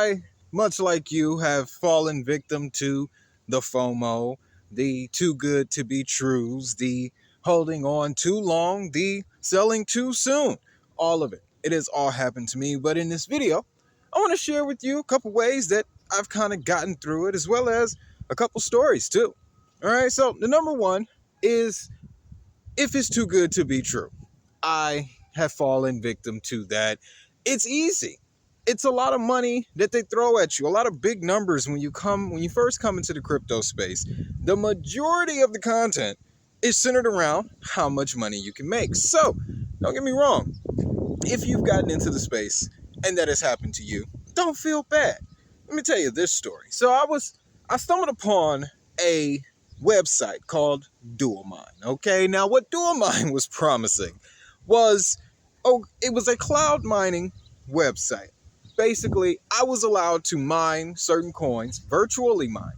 I, much like you, have fallen victim to the FOMO, the too good to be trues, the holding on too long, the selling too soon. All of it. It has all happened to me. But in this video, I want to share with you a couple ways that I've kind of gotten through it, as well as a couple stories too. All right. So the number one is, if it's too good to be true. I have fallen victim to that. It's easy. It's a lot of money that they throw at you, a lot of big numbers when you first come into the crypto space. The majority of the content is centered around how much money you can make. So, don't get me wrong. If you've gotten into the space and that has happened to you, don't feel bad. Let me tell you this story. So I stumbled upon a website called DualMine. Okay, now what DualMine was promising was, it was a cloud mining website. Basically, I was allowed to mine certain coins, virtually mine.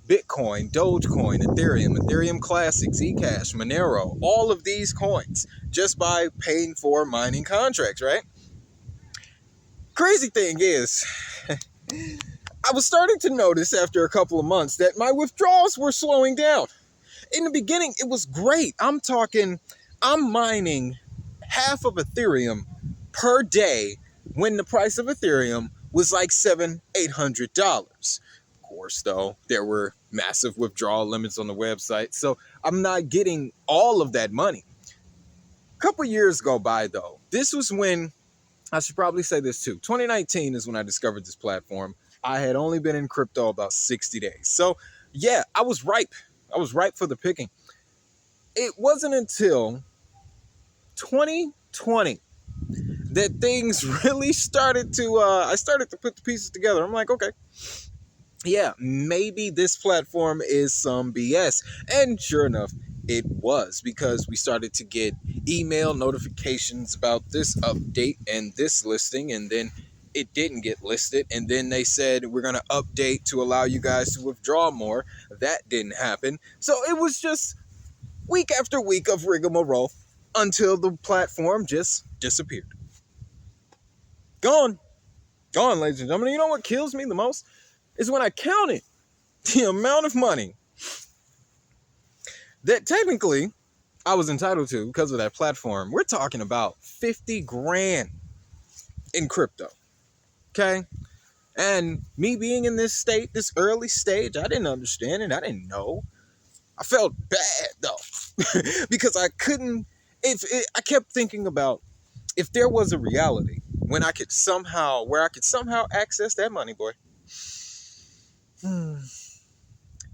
Bitcoin, Dogecoin, Ethereum Classic, Zcash, Monero, all of these coins, just by paying for mining contracts, right? Crazy thing is, I was starting to notice after a couple of months that my withdrawals were slowing down. In the beginning, it was great. I'm mining half of Ethereum per day when the price of Ethereum was like $700-800. Of course, though, there were massive withdrawal limits on the website, so I'm not getting all of that money. A couple years go by, though. This was when, I should probably say this too, 2019 is when I discovered this platform. I had only been in crypto about 60 days. So yeah, I was ripe. I was ripe for the picking. It wasn't until 2020 that things really started to, I started to put the pieces together. I'm like, okay, yeah, maybe this platform is some BS. And sure enough, it was, because we started to get email notifications about this update and this listing, and then it didn't get listed, and then they said we're going to update to allow you guys to withdraw more. That didn't happen. So it was just week after week of rigmarole until the platform just disappeared. Gone, ladies and gentlemen. You know what kills me the most is when I counted the amount of money that technically I was entitled to because of that platform. We're talking about 50 grand in crypto. Okay. And me being in this state, this early stage, I didn't understand it. I didn't know. I felt bad though, because I couldn't, I kept thinking about, if there was a reality when I could somehow access that money, boy.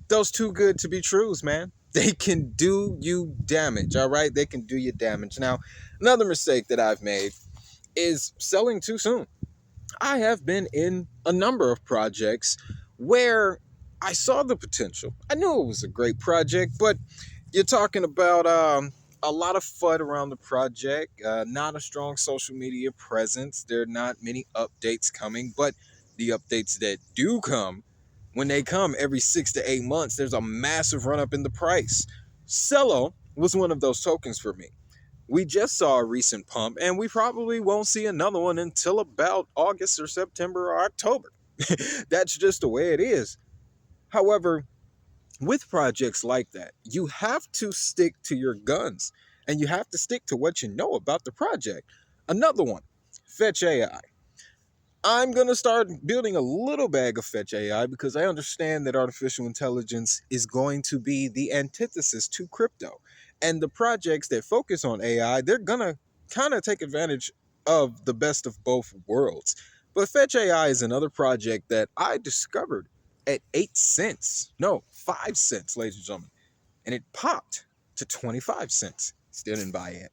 Those too good to be trues, man. They can do you damage, all right? They can do you damage. Now, another mistake that I've made is selling too soon. I have been in a number of projects where I saw the potential. I knew it was a great project, but you're talking about a lot of FUD around the project, not a strong social media presence. There are not many updates coming, but the updates that do come, when they come every 6 to 8 months, there's a massive run up in the price. Cello was one of those tokens for me. We just saw a recent pump, and we probably won't see another one until about August or September or October. That's just the way it is. However, with projects like that, you have to stick to your guns, and you have to stick to what you know about the project. Another one, Fetch AI. I'm going to start building a little bag of Fetch AI, because I understand that artificial intelligence is going to be the antithesis to crypto. And the projects that focus on AI, they're going to kind of take advantage of the best of both worlds. But Fetch AI is another project that I discovered at 8 cents. No, 5 cents, ladies and gentlemen. And it popped to 25 cents. Still didn't buy in.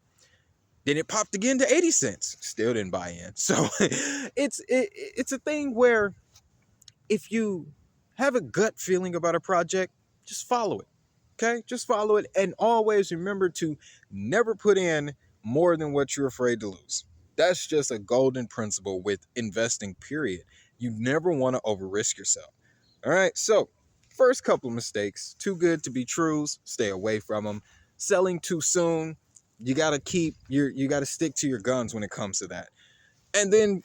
Then it popped again to 80 cents. Still didn't buy in. So it's a thing where, if you have a gut feeling about a project, just follow it. Okay? Just follow it. And always remember to never put in more than what you're afraid to lose. That's just a golden principle with investing, period. You never want to over-risk yourself. All right? So, first couple of mistakes. Too good to be trues. Stay away from them. Selling too soon. You got to stick to your guns when it comes to that. And then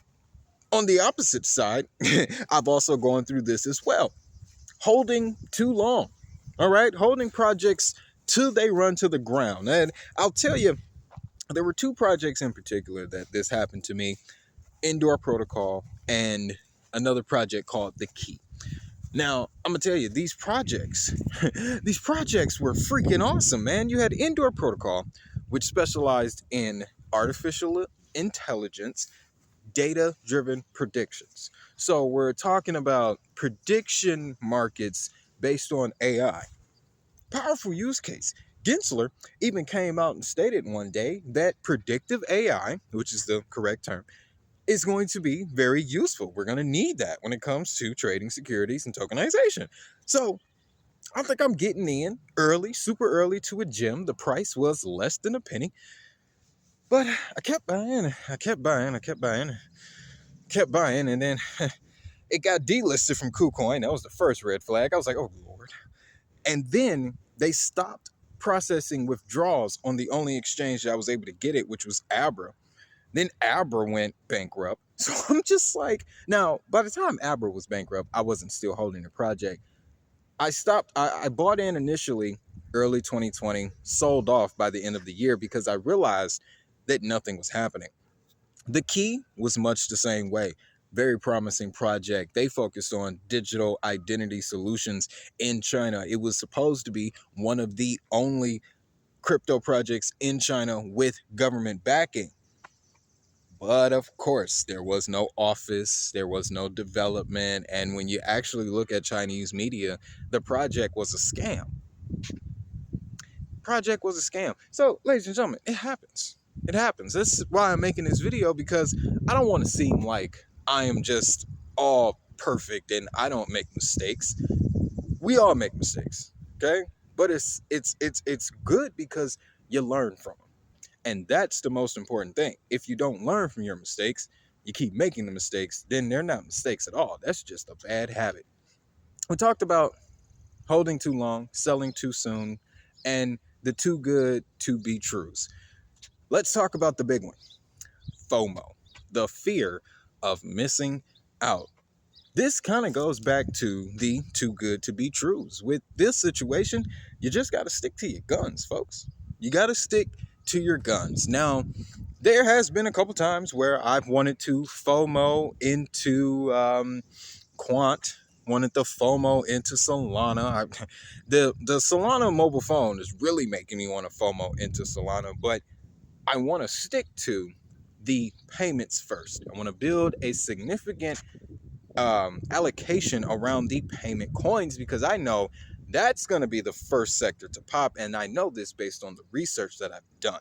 On the opposite side, I've also gone through this as well. Holding too long. All right, holding projects till they run to the ground. And I'll tell you, there were two projects in particular that this happened to me: Indoor Protocol and another project called The Key. Now, I'm gonna tell you, these projects, these projects were freaking awesome, man. You had Indoor Protocol, which specialized in artificial intelligence, data-driven predictions. So we're talking about prediction markets based on AI. Powerful use case. Gensler even came out and stated one day that predictive AI, which is the correct term, is going to be very useful. We're going to need that when it comes to trading securities and tokenization. So I think I'm getting in early, super early to a gem. The price was less than a penny, but I kept buying, kept buying, and then it got delisted from KuCoin. That was the first red flag. I was like, oh Lord. And then they stopped processing withdrawals on the only exchange that I was able to get it, which was Abra. Then Abra went bankrupt. So I'm just like, now, by the time Abra was bankrupt, I wasn't still holding the project. I bought in initially early 2020, sold off by the end of the year because I realized that nothing was happening. The Key was much the same way. Very promising project. They focused on digital identity solutions in China. It was supposed to be one of the only crypto projects in China with government backing. But of course, there was no office, there was no development, and when you actually look at Chinese media, the project was a scam. Project was a scam. So, ladies and gentlemen, it happens. It happens. This is why I'm making this video, because I don't want to seem like I am just all perfect and I don't make mistakes. We all make mistakes, okay? But it's good because you learn from them. And that's the most important thing. If you don't learn from your mistakes, you keep making the mistakes, then they're not mistakes at all. That's just a bad habit. We talked about holding too long, selling too soon, and the too good to be trues. Let's talk about the big one: FOMO, the fear of missing out. This kind of goes back to the too good to be trues. With this situation, you just got to stick to your guns, folks. You got to stick to your guns. Now, there has been a couple times where I've wanted to FOMO into Quant, wanted to FOMO into Solana. The Solana mobile phone is really making me want to FOMO into Solana, but I want to stick to the payments first. I want to build a significant allocation around the payment coins, because I know that's going to be the first sector to pop, and I know this based on the research that I've done.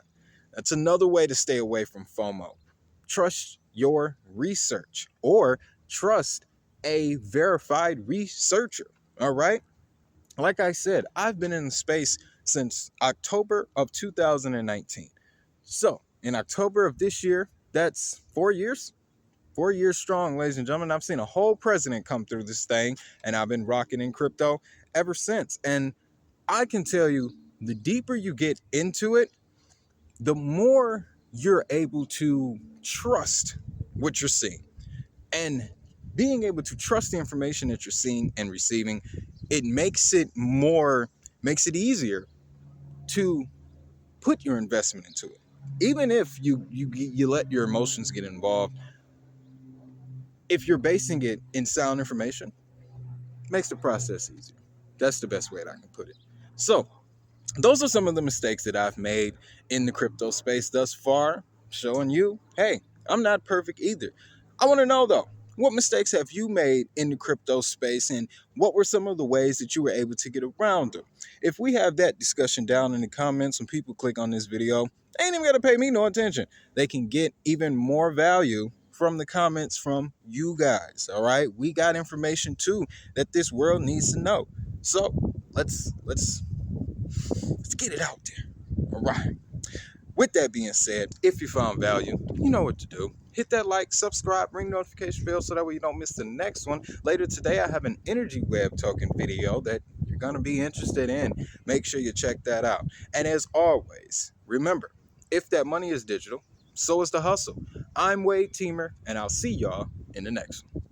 That's another way to stay away from FOMO. Trust your research, or trust a verified researcher. All right, like I said, I've been in the space since October of 2019. So in October of this year, that's 4 years. 4 years strong, ladies and gentlemen. I've seen a whole president come through this thing, and I've been rocking in crypto ever since. And I can tell you, the deeper you get into it, the more you're able to trust what you're seeing. And being able to trust the information that you're seeing and receiving, it makes it easier to put your investment into it. Even if you let your emotions get involved, if you're basing it in sound information, it makes the process easier. That's the best way that I can put it. So those are some of the mistakes that I've made in the crypto space thus far, showing you, hey, I'm not perfect either. I want to know though, what mistakes have you made in the crypto space, and what were some of the ways that you were able to get around them? If we have that discussion down in the comments, when people click on this video, they ain't even got to pay me no attention. They can get even more value from the comments from you guys. All right, we got information too that this world needs to know. So let's get it out there. All right. With that being said, if you found value, you know what to do. Hit that like, subscribe, ring notification bell so that way you don't miss the next one. Later today, I have an energy web token video that you're going to be interested in. Make sure you check that out. And as always, remember, if that money is digital, so is the hustle. I'm Wade Teamer, and I'll see y'all in the next one.